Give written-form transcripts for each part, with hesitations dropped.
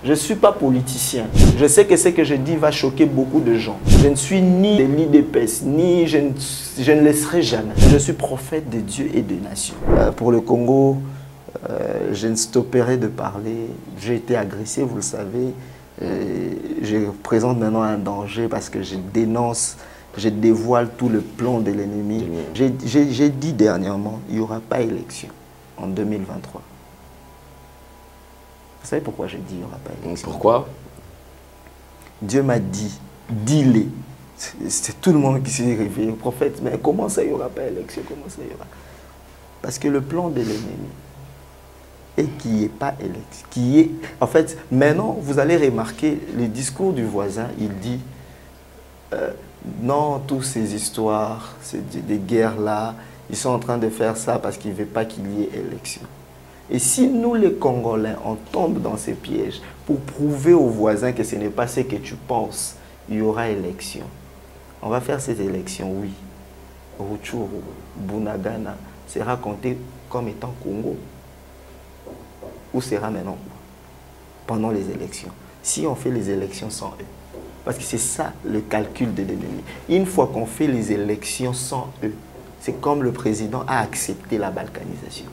Je ne suis pas politicien. Je sais que ce que je dis va choquer beaucoup de gens. Je ne suis ni de l'IDPS, ni je ne le serai jamais. Je suis prophète de Dieu et des nations. Pour le Congo, je ne stopperai de parler. J'ai été agressé, vous le savez. Je représente maintenant un danger parce que je dénonce, je dévoile tout le plan de l'ennemi. J'ai dit dernièrement, il n'y aura pas élection en 2023. Vous savez pourquoi j'ai dit qu'il n'y aura pas élection? Pourquoi? Dieu m'a dit, dis-les. C'est tout le monde qui s'est réveillé, le prophète, mais comment ça, il n'y aura pas élection? Comment ça, il y aura? Parce que le plan de l'ennemi est qu'il n'y ait pas élection. En fait, maintenant, vous allez remarquer, le discours du voisin, il dit, non, toutes ces histoires, des guerres-là, ils sont en train de faire ça parce qu'ils ne veulent pas qu'il y ait élection. Et si nous, les Congolais, on tombe dans ces pièges pour prouver aux voisins que ce n'est pas ce que tu penses, il y aura élection. On va faire cette élection, oui. Rutshuru, Bunagana sera compté comme étant Congo. Où sera maintenant pendant les élections? Si on fait les élections sans eux. Parce que c'est ça le calcul de l'ennemi. Une fois qu'on fait les élections sans eux, c'est comme le président a accepté la balkanisation.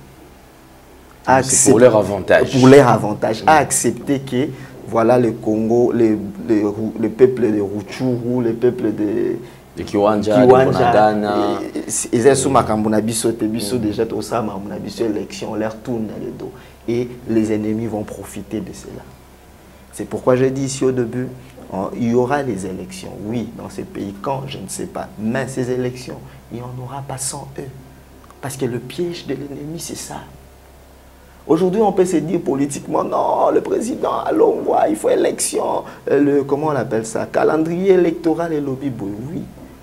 C'est pour leur avantage. Pour leur avantage. A accepté que voilà le Congo, le peuple de Rutshuru, le peuple de Kiwanja, de Bunagana. Ils sont déjà au Sama, élection, on leur tourne le dos. Et les ennemis vont profiter de cela. C'est pourquoi j'ai dit ici au début, il y aura les élections, oui, dans ces pays. Quand, je ne sais pas. Mais ces élections, il n'y en aura pas sans eux. Parce que le piège de l'ennemi, c'est ça. Aujourd'hui, on peut se dire politiquement, non, le président, allons voir, il faut élection. Comment on appelle ça? Calendrier électoral et lobby boy. Oui,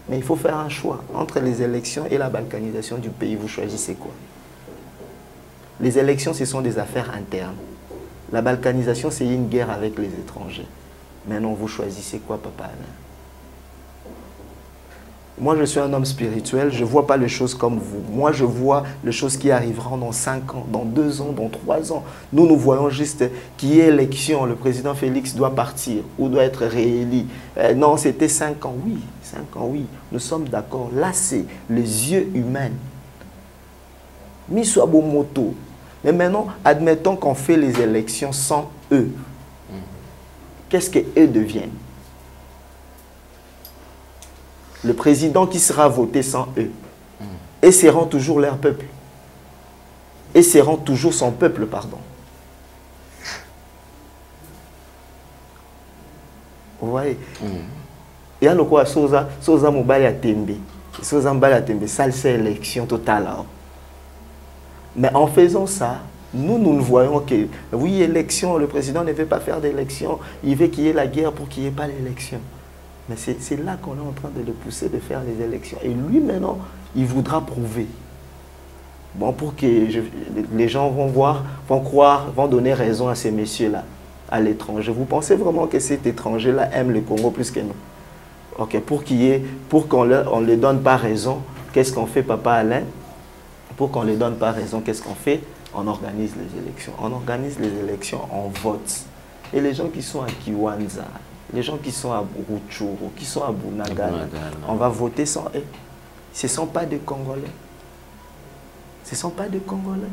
mais il faut faire un choix entre les élections et la balkanisation du pays. Vous choisissez quoi? Les élections, ce sont des affaires internes. La balkanisation, c'est une guerre avec les étrangers. Maintenant, vous choisissez quoi, Papa Alain? Moi, je suis un homme spirituel, je ne vois pas les choses comme vous. Moi, je vois les choses qui arriveront dans 5 ans, dans 2 ans, dans 3 ans. Nous, nous voyons juste qu'il y ait élection, le président Félix doit partir ou doit être réélu. Non, c'était 5 ans, oui. 5 ans, oui. Nous sommes d'accord. Là, c'est les yeux humains. Miswabo moto. Mais maintenant, admettons qu'on fait les élections sans eux. Qu'est-ce qu'eux deviennent? Le président qui sera voté sans eux. Et seront toujours leur peuple. Et seront toujours son peuple, pardon. Vous voyez? Il y a le quoi, Soza Mobali a Tembe. Soza Mobali a Tembe, ça c'est l'élection totale. Mais en faisant ça, nous voyons que, oui, élection, le président ne veut pas faire d'élection, il veut qu'il y ait la guerre pour qu'il n'y ait pas l'élection. Mais c'est là qu'on est en train de le pousser de faire les élections. Et lui, maintenant, il voudra prouver. Bon, pour que les gens vont voir, vont croire, vont donner raison à ces messieurs-là, à l'étranger. Vous pensez vraiment que cet étranger-là aime le Congo plus que nous? Ok, pour qu'on ne ne donne pas raison, qu'est-ce qu'on fait, Papa Alain? Pour qu'on ne donne pas raison, qu'est-ce qu'on fait? On organise les élections. On organise les élections, on vote. Et les gens qui sont à Kiwanja, les gens qui sont à Rutshuru, qui sont à Bunagana, on va voter sans eux. Ce ne sont pas des Congolais. Ce ne sont pas des Congolais.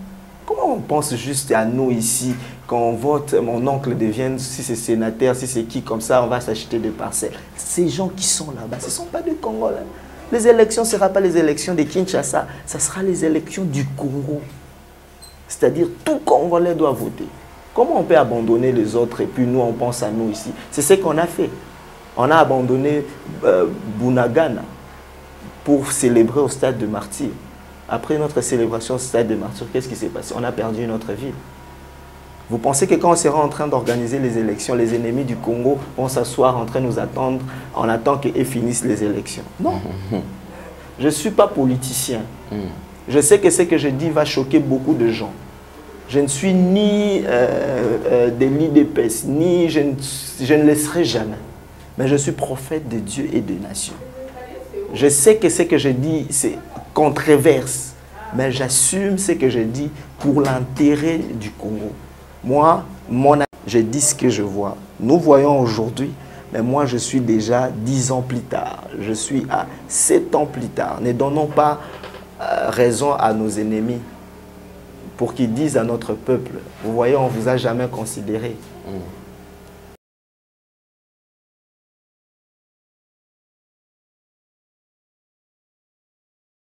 Comment on pense juste à nous ici, quand on vote, mon oncle devient, si c'est sénateur, si c'est qui, comme ça, on va s'acheter des parcelles. Ces gens qui sont là-bas, ce ne sont pas des Congolais. Les élections ne seront pas les élections de Kinshasa, ce sera les élections du Congo. C'est-à-dire, tout Congolais doit voter. Comment on peut abandonner les autres et puis nous, on pense à nous ici? C'est ce qu'on a fait. On a abandonné Bunagana pour célébrer au stade de Martyrs. Après notre célébration au stade de Martyrs, qu'est-ce qui s'est passé? On a perdu notre ville. Vous pensez que quand on sera en train d'organiser les élections, les ennemis du Congo vont s'asseoir en train de nous attendre en attendant qu'ils finissent les élections? Non. Je ne suis pas politicien. Je sais que ce que je dis va choquer beaucoup de gens. Je ne suis ni de l'IDPS, ni je ne le serai jamais. Mais je suis prophète de Dieu et des nations. Je sais que ce que je dis, c'est controverse. Mais j'assume ce que je dis pour l'intérêt du Congo. Moi, mon Je dis ce que je vois. Nous voyons aujourd'hui, mais moi je suis déjà 10 ans plus tard. Je suis à 7 ans plus tard. Ne donnons pas raison à nos ennemis pour qu'ils disent à notre peuple, vous voyez, on ne vous a jamais considéré.